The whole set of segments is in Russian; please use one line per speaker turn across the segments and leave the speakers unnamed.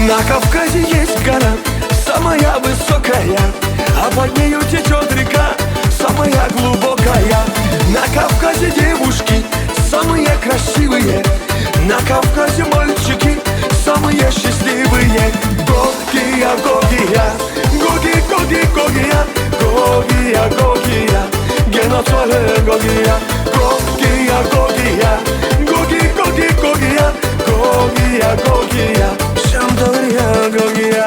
На Кавказе есть гора, самая высокая, а под нею течет река, самая глубокая. На Кавказе девушки самые красивые, на Кавказе мальчики самые счастливые. Гогия, Гогия, Гоги, Гоги, Гогия, Гогия, Гогия, геноцвале Гогия. Гогия, Гогия, Гоги, Гоги, Гогия, Гогия, Гогия, Шамдория, Гогия.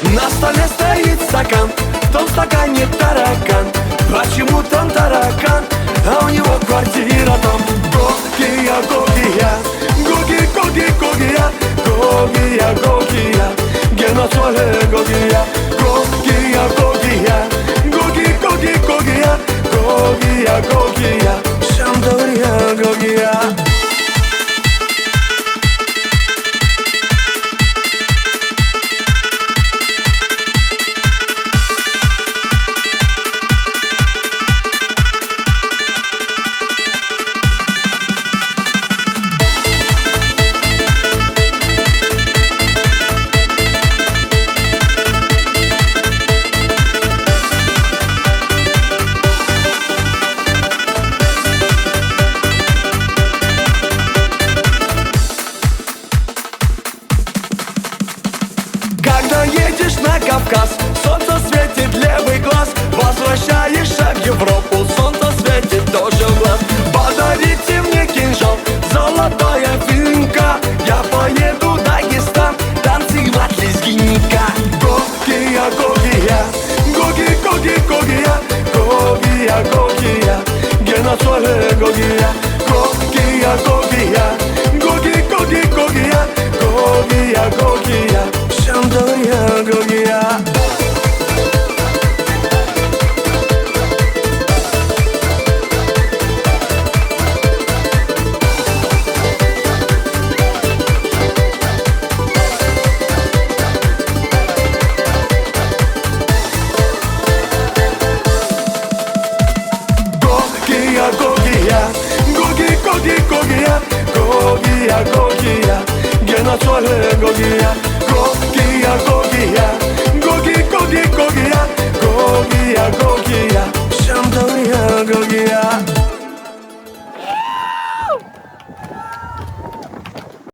На столе стоит стакан, в том стакане таракан. Почему там таракан, а у него квартира там? Гогия, Гогия, Гоги, Гоги, Гогия, Гогия, Гогия, геноцвале Гогия. Гогия, Гогия, Гоги, Гоги, Гогия, Гогия, Гогия, Шамдория, Гогия. Едешь на Кавказ, солнце светит левый глаз. Возвращаешься в Европу, солнце светит тоже в глаз. Подарите мне кинжал, золотая финка, я поеду в Дагестан танцевать лезгинка. Гогия, Гогия, Гоги, Гоги, Гогия, Гогия, Гогия, геноцвале Гогия. Гогия, Гогия, Гоги, Гоги, Гогия, Гогия, Гогия, Шамдория, Гогия. Гогия, Гогия, Гоги, Гоги, Гогия, Гогия, Гогия, геноцвале Гогия.